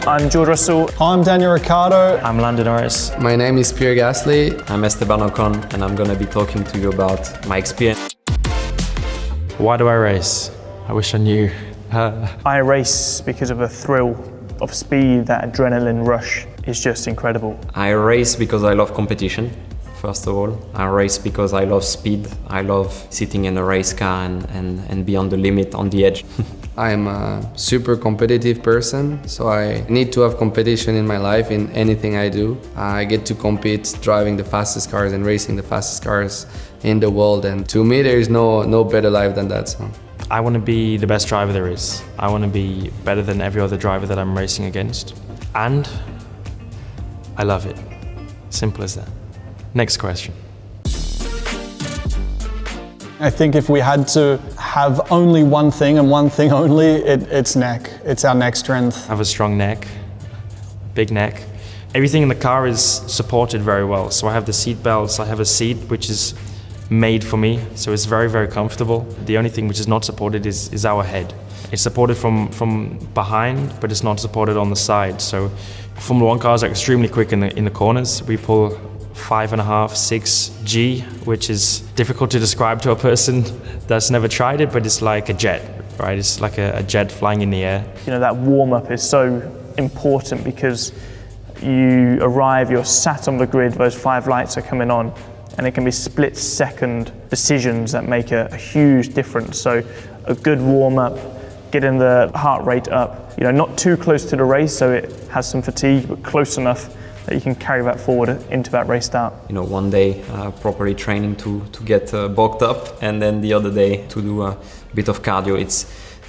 I'm George Russell. Hi, I'm Daniel Ricciardo. I'm Lando Norris. My name is Pierre Gasly. I'm Esteban Ocon, and I'm going to be talking to you about my experience. Why do I race? I wish I knew. I race because of a thrill of speed. That adrenaline rush is just incredible. I race because I love competition, first of all. I race because I love speed. I love sitting in a race car and be on the limit, on the edge. I'm a super competitive person, so I need to have competition in my life in anything I do. I get to compete driving the fastest cars and racing the fastest cars in the world, and to me there is no better life than that. So. I want to be the best driver there is. I want to be better than every other driver that I'm racing against. And I love it. Simple as that. Next question. I think if we had to have only one thing and one thing only, it's neck. It's our neck strength. I have a strong neck, big neck. Everything in the car is supported very well. So I have the seat belts, I have a seat which is made for me, so it's very, very comfortable. The only thing which is not supported is our head. It's supported from behind, but it's not supported on the side. So Formula 1 cars are extremely quick in the corners. We pull 5.5, 6 G, which is difficult to describe to a person that's never tried it, but it's like a jet, right? It's like a jet flying in the air. You know, that warm-up is so important because you arrive, you're sat on the grid, those 5 lights are coming on, and it can be split-second decisions that make a huge difference. So a good warm-up, getting the heart rate up, you know, not too close to the race so it has some fatigue, but close enough that you can carry that forward into that race start. You know, one day properly training to get bulked up, and then the other day to do a bit of cardio. It's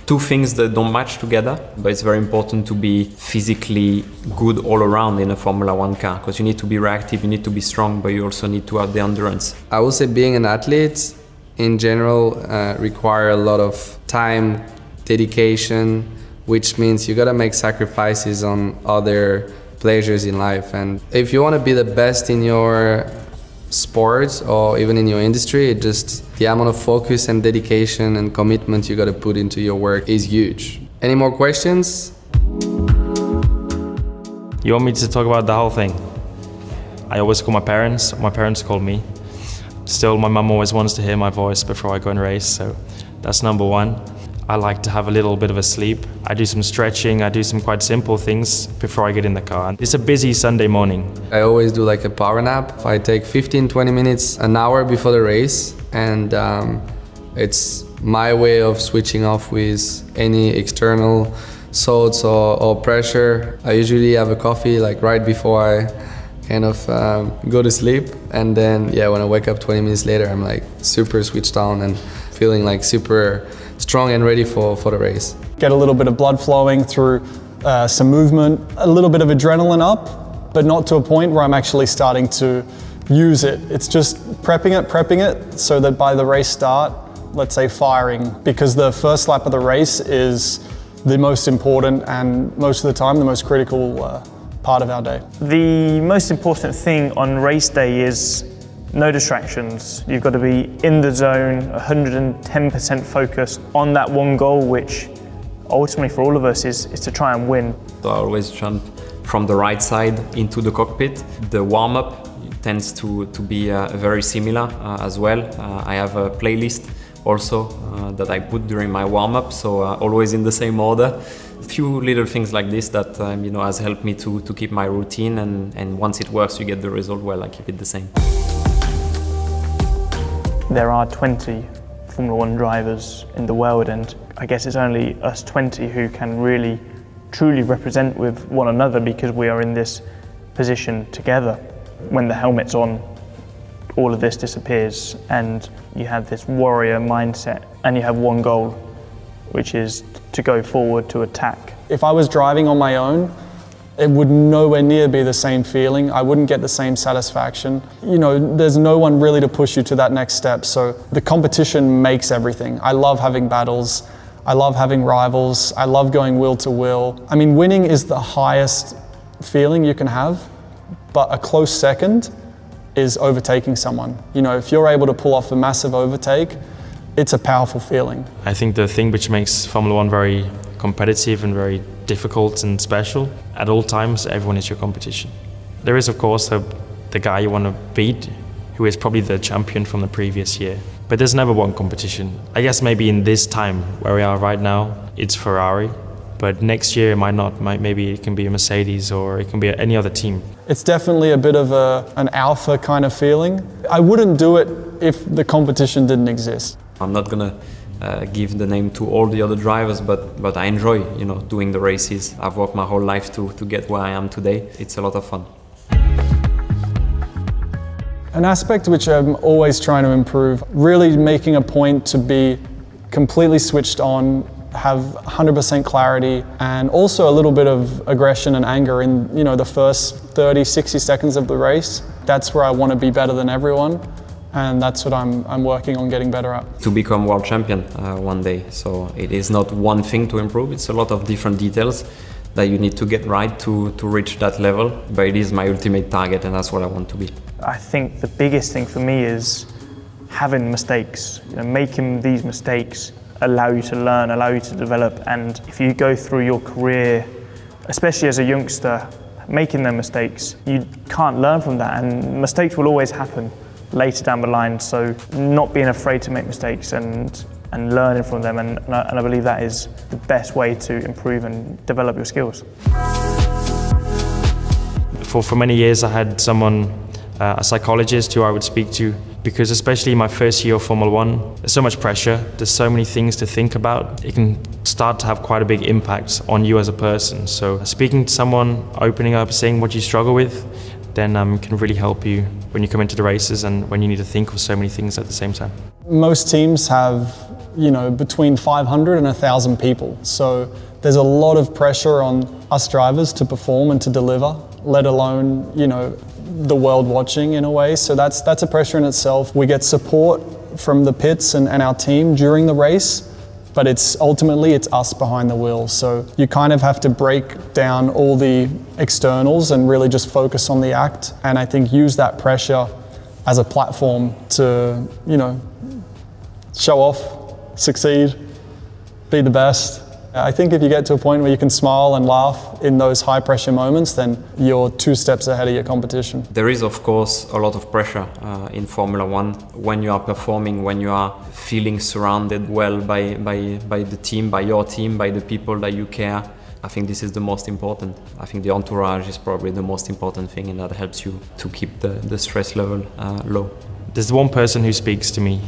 two things that don't match together, but it's very important to be physically good all around in a Formula 1 car, because you need to be reactive, you need to be strong, but you also need to have the endurance. I would say being an athlete in general require a lot of time, dedication, which means you gotta make sacrifices on other pleasures in life. And if you want to be the best in your sport or even in your industry, it just the amount of focus and dedication and commitment you got to put into your work is huge. Any more questions? You want me to talk about the whole thing? I always call my parents call me. Still, my mum always wants to hear my voice before I go and race, so that's number one. I like to have a little bit of a sleep. I do some stretching, I do some quite simple things before I get in the car. It's a busy Sunday morning. I always do like a power nap. I take 15-20 minutes, an hour before the race, and it's my way of switching off with any external thoughts or pressure. I usually have a coffee like right before I kind of go to sleep, and then when I wake up 20 minutes later, I'm like super switched on and feeling like super strong and ready for the race. Get a little bit of blood flowing through some movement, a little bit of adrenaline up, but not to a point where I'm actually starting to use it. It's just prepping it so that by the race start, let's say firing, because the first lap of the race is the most important and most of the time the most critical part of our day. The most important thing on race day is no distractions. You've got to be in the zone, 110% focused on that one goal, which ultimately for all of us is to try and win. So I always jump from the right side into the cockpit. The warm-up tends to be very similar as well. I have a playlist also that I put during my warm-up, so always in the same order. A few little things like this that has helped me to keep my routine, and once it works you get the result, well, I keep it the same. There are 20 Formula 1 drivers in the world, and I guess it's only us 20 who can really, truly represent with one another, because we are in this position together. When the helmet's on, all of this disappears, and you have this warrior mindset, and you have one goal, which is to go forward, to attack. If I was driving on my own, it would nowhere near be the same feeling. I wouldn't get the same satisfaction. You know, there's no one really to push you to that next step. So the competition makes everything. I love having battles. I love having rivals. I love going wheel to wheel. I mean, winning is the highest feeling you can have, but a close second is overtaking someone. You know, if you're able to pull off a massive overtake, it's a powerful feeling. I think the thing which makes Formula 1 very competitive and very difficult and special. At all times, everyone is your competition. There is, of course, the guy you want to beat, who is probably the champion from the previous year. But there's never one competition. I guess maybe in this time, where we are right now, it's Ferrari. But next year it might not. Maybe it can be a Mercedes or it can be any other team. It's definitely a bit of an alpha kind of feeling. I wouldn't do it if the competition didn't exist. I'm not gonna give the name to all the other drivers, but I enjoy, doing the races. I've worked my whole life to get where I am today. It's a lot of fun. An aspect which I'm always trying to improve, really making a point to be completely switched on, have 100% clarity, and also a little bit of aggression and anger in the first 30, 60 seconds of the race. That's where I want to be better than everyone, and that's what I'm working on getting better at. To become world champion one day, so it is not one thing to improve, it's a lot of different details that you need to get right to reach that level, but it is my ultimate target and that's what I want to be. I think the biggest thing for me is having mistakes, making these mistakes allow you to learn, allow you to develop, and if you go through your career, especially as a youngster, making them mistakes, you can't learn from that, and mistakes will always happen later down the line, so not being afraid to make mistakes and learning from them, and I believe that is the best way to improve and develop your skills. For many years I had someone, a psychologist who I would speak to, because especially my first year of Formula One, there's so much pressure, there's so many things to think about. It can start to have quite a big impact on you as a person. So speaking to someone, opening up, saying what you struggle with, then can really help you when you come into the races and when you need to think of so many things at the same time. Most teams have, between 500 and 1,000 people. So there's a lot of pressure on us drivers to perform and to deliver, let alone, the world watching in a way. So that's a pressure in itself. We get support from the pits and our team during the race, but ultimately it's us behind the wheel. So you kind of have to break down all the externals and really just focus on the act. And I think use that pressure as a platform to, show off, succeed, be the best. I think if you get to a point where you can smile and laugh in those high pressure moments, then you're 2 steps ahead of your competition. There is of course a lot of pressure in Formula One when you are performing, when you are feeling surrounded well by the team, by your team, by the people that you care. I think this is the most important. I think the entourage is probably the most important thing, and that helps you to keep the stress level low. There's one person who speaks to me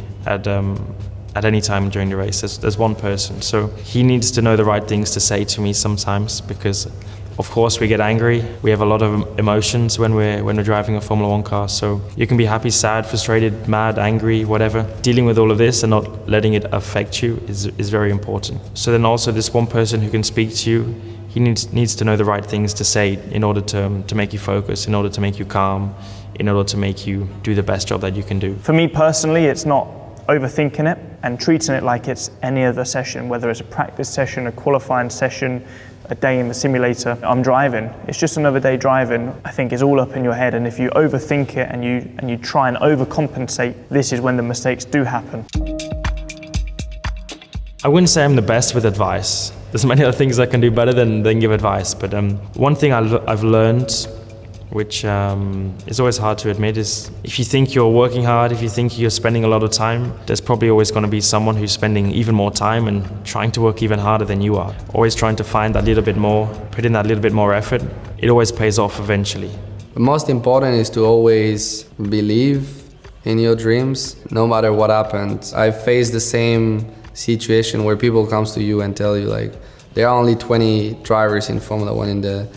at any time during the race. There's one person, so he needs to know the right things to say to me sometimes, because of course we get angry, we have a lot of emotions when we're driving a Formula One car, so you can be happy, sad, frustrated, mad, angry, whatever. Dealing with all of this and not letting it affect you is very important. So then also this one person who can speak to you, he needs to know the right things to say in order to make you focus, in order to make you calm, in order to make you do the best job that you can do. For me personally, it's not overthinking it and treating it like it's any other session, whether it's a practice session, a qualifying session, a day in the simulator. I'm driving, it's just another day driving. I think it's all up in your head, and if you overthink it and you try and overcompensate, this is when the mistakes do happen. I wouldn't say I'm the best with advice. There's many other things I can do better than give advice, but one thing I've learned, which is always hard to admit, is if you think you're working hard, if you think you're spending a lot of time, there's probably always going to be someone who's spending even more time and trying to work even harder than you are. Always trying to find that little bit more, put in that little bit more effort. It always pays off eventually. The most important is to always believe in your dreams, no matter what happens. I've faced the same situation where people come to you and tell you like, there are only 20 drivers in Formula One in the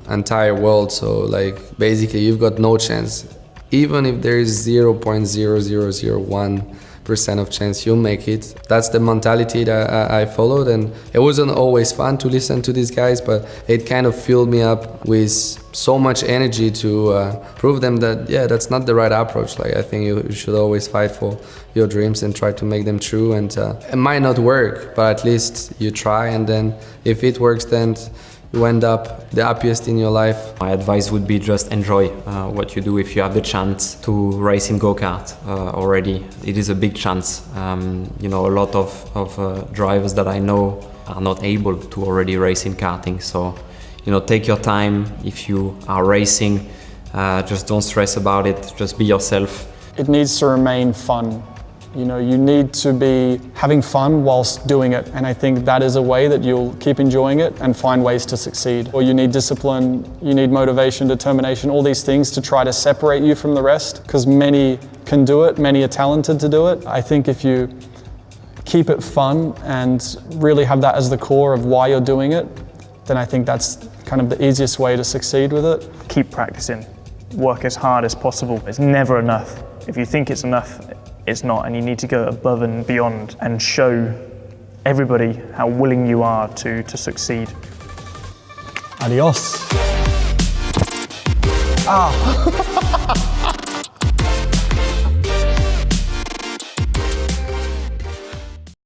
entire world, so like basically you've got no chance. Even if there is 0.0001% of chance you'll make it. That's the mentality that I followed, and it wasn't always fun to listen to these guys, but it kind of filled me up with so much energy to prove them that that's not the right approach. Like I think you should always fight for your dreams and try to make them true, and it might not work, but at least you try, and then if it works, then you end up the happiest in your life. My advice would be just enjoy what you do. If you have the chance to race in go-kart already, it is a big chance. A lot of drivers that I know are not able to already race in karting. So, take your time. If you are racing, just don't stress about it. Just be yourself. It needs to remain fun. You need to be having fun whilst doing it, and I think that is a way that you'll keep enjoying it and find ways to succeed. Or you need discipline, you need motivation, determination, all these things to try to separate you from the rest, because many can do it, many are talented to do it. I think if you keep it fun and really have that as the core of why you're doing it, then I think that's kind of the easiest way to succeed with it. Keep practicing, work as hard as possible. It's never enough. If you think it's enough, it's not, and you need to go above and beyond and show everybody how willing you are to succeed. Adios. Ah.